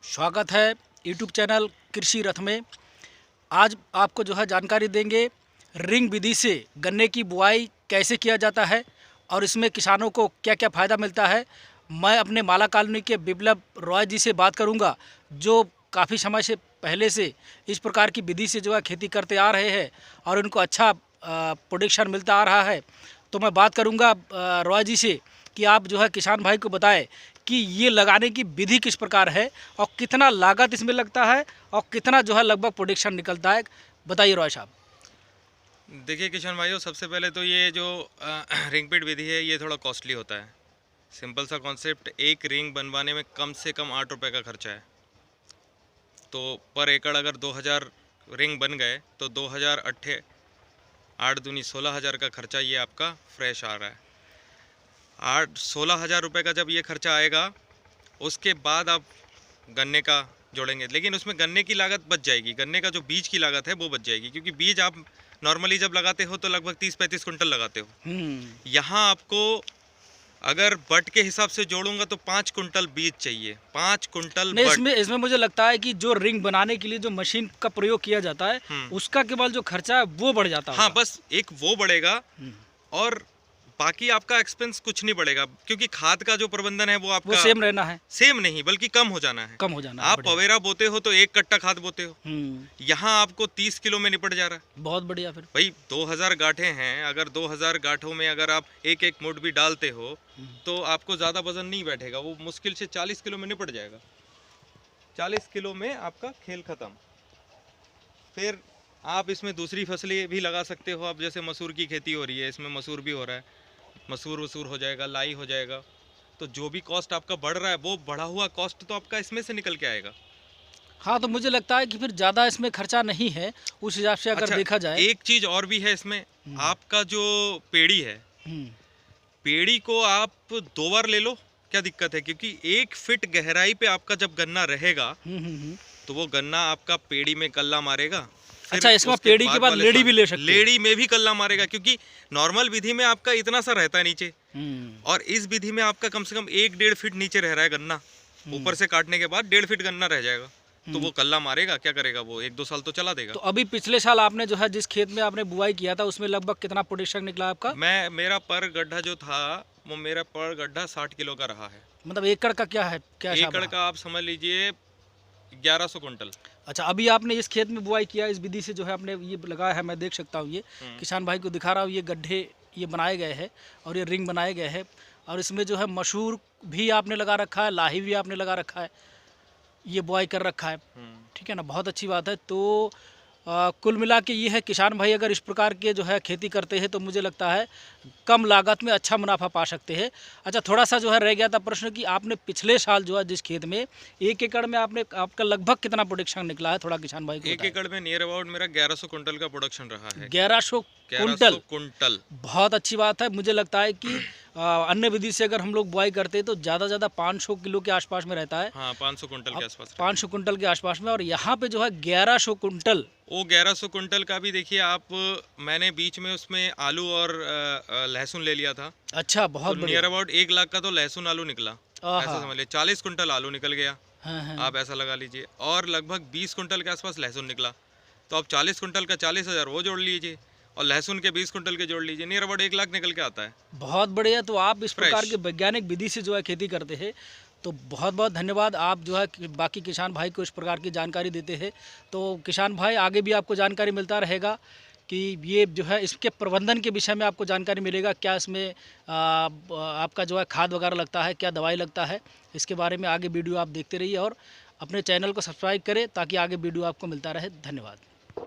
स्वागत है YouTube channel कृषि रथ में। आज आपको जो है जानकारी देंगे रिंग विधि से गन्ने की बुआई कैसे किया जाता है और इसमें किसानों को क्या क्या फ़ायदा मिलता है। मैं अपने माला कॉलोनी के बिप्लब रॉय जी से बात करूंगा, जो काफ़ी समय से पहले से इस प्रकार की विधि से जो है खेती करते आ रहे हैं और उनको अच्छा प्रोडक्शन मिलता आ रहा है। तो मैं बात करूंगा रॉय जी से कि आप जो है किसान भाई को बताएं कि ये लगाने की विधि किस प्रकार है और कितना लागत इसमें लगता है और कितना जो है लगभग प्रोडक्शन निकलता है। बताइए रॉय साहब। देखिए किशन भाइयों, सबसे पहले तो ये जो रिंग पिट विधि है ये थोड़ा कॉस्टली होता है। सिंपल सा कॉन्सेप्ट, एक रिंग बनवाने में कम से कम 8 रुपये का खर्चा है। तो पर एकड़ अगर 2000 रिंग बन गए तो 2000 अट्ठे 8 दूनी 16,000 का खर्चा ये आपका फ्रेश आ रहा है। 16,000 रुपये का जब ये खर्चा आएगा उसके बाद आप गन्ने का जोड़ेंगे, लेकिन उसमें गन्ने की लागत बच जाएगी। गन्ने का जो बीज की लागत है वो बच जाएगी, क्योंकि बीज आप नॉर्मली जब लगाते हो तो लगभग 30-35 कुंटल लगाते हो। यहाँ आपको अगर बट के हिसाब से जोड़ूंगा तो 5 कुंटल बीज चाहिए, 5 कुंटल बट। इसमें मुझे लगता है कि जो रिंग बनाने के लिए जो मशीन का प्रयोग किया जाता है उसका केवल जो खर्चा है वो बढ़ जाता है। हाँ, बस एक वो बढ़ेगा और बाकी आपका एक्सपेंस कुछ नहीं बढ़ेगा, क्योंकि खाद का जो प्रबंधन है वो आपका वो सेम रहना है। सेम नहीं बल्कि कम हो जाना है। आप पवेरा बोते हो तो 1 कट्टा खाद बोते हो, यहाँ आपको 30 किलो में निपट जा रहा है। बहुत बढ़िया। फिर भाई 2000 गांठे हैं, अगर 2000 गांठों में अगर आप एक मुठ भी डालते हो तो आपको ज़्यादा वजन नहीं बैठेगा, वो मुश्किल से 40 किलो में निपट जाएगा। 40 किलो में आपका खेल खत्म। फिर आप इसमें दूसरी फसलें भी लगा सकते हो। अब जैसे मसूर की खेती हो रही है, इसमें मसूर भी हो रहा है, मसूर वसूर हो जाएगा, लाई हो जाएगा। तो जो भी कॉस्ट आपका बढ़ रहा है वो बढ़ा हुआ कॉस्ट तो आपका इसमें से निकल के आएगा। हाँ, तो मुझे लगता है कि फिर ज़्यादा इसमें खर्चा नहीं है उस हिसाब से अगर देखा जाए। एक चीज़ और भी है इसमें, आपका जो पेड़ी है, पेड़ी को आप 2 बार ले लो, क्या दिक्कत है? क्योंकि 1 फीट गहराई पे आपका जब गन्ना रहेगा तो वो गन्ना आपका पेड़ी में कल्ला मारेगा। अच्छा, इसमें पेड़ी के बाद लेड़ी भी ले सकते हैं। लेड़ी में भी कल्ला मारेगा, क्योंकि नॉर्मल विधि में आपका इतना सा रहता है नीचे, और इस विधि में आपका कम से कम 1-1.5 फीट नीचे रह रहा है गन्ना। ऊपर से काटने के बाद 1.5 फीट गन्ना रह जाएगा, तो वो कल्ला मारेगा। क्या करेगा वो? 1-2 साल तो चला देगा। तो अभी पिछले साल आपने जो है जिस खेत में आपने बुआई किया था उसमें लगभग कितना प्रोडक्शन निकला आपका? मेरा पर गड्ढा जो था वो मेरा पर गड्ढा 60 किलो का रहा है। मतलब एकड़ का क्या है? क्या एकड़ का आप समझ लीजिए 1100 कुंटल। अच्छा, अभी आपने इस खेत में बुआई किया, इस विधि से जो है आपने ये लगाया है, मैं देख सकता हूँ। ये किसान भाई को दिखा रहा हूँ, ये गड्ढे ये बनाए गए हैं और ये रिंग बनाए गए हैं और इसमें जो है मसूर भी आपने लगा रखा है, लाही भी आपने लगा रखा है, ये बुआई कर रखा है। ठीक है ना, बहुत अच्छी बात है। तो कुल मिला के ये है, किसान भाई अगर इस प्रकार के जो है खेती करते हैं तो मुझे लगता है कम लागत में अच्छा मुनाफा पा सकते हैं। अच्छा, थोड़ा सा जो है रह गया था प्रश्न कि आपने पिछले साल जो है जिस खेत में 1 एकड़ में आपका लगभग कितना प्रोडक्शन निकला है, थोड़ा किसान भाई को 1 एकड़ में नियर अबाउट मेरा 1100 कुंटल का प्रोडक्शन रहा है। 1100 कुंटल, बहुत अच्छी बात है। मुझे लगता है कि अन्य विधि से अगर हम लोग बुआई करते हैं तो ज़्यादा 500 किलो के आसपास में रहता है। हाँ, 500 कुंटल के आसपास, 500 कुंटल के आसपास में, और यहाँ पे जो है 1100 कुंटल। वो 1100 कुंटल का भी देखिए आप, मैंने बीच में उसमें आलू और लहसुन ले लिया था। अच्छा, बहुत तो नियर अबाउट 1 लाख का तो लहसुन आलू निकला, ऐसा समझ लीजिए। 40 कुंटल आलू निकल गया। हाँ। आप ऐसा लगा लीजिए, और लगभग 20 कुंटल के आसपास लहसुन निकला। तो आप 40 कुंटल का 40,000 वो जोड़ लीजिए और लहसुन के 20 कुंटल के जोड़ लीजिए, नियर अबाउट 1 लाख निकल के आता है। बहुत बढ़िया। तो आप इस प्रकार के वैज्ञानिक विधि से जो है खेती करते हैं, तो बहुत बहुत धन्यवाद। आप जो है बाकी किसान भाई को इस प्रकार की जानकारी देते हैं, तो किसान भाई आगे भी आपको जानकारी मिलता रहेगा कि ये जो है इसके प्रबंधन के विषय में आपको जानकारी मिलेगा। क्या इसमें आपका जो है खाद वगैरह लगता है, क्या दवाई लगता है, इसके बारे में आगे वीडियो आप देखते रहिए और अपने चैनल को सब्सक्राइब करें ताकि आगे वीडियो आपको मिलता रहे। धन्यवाद।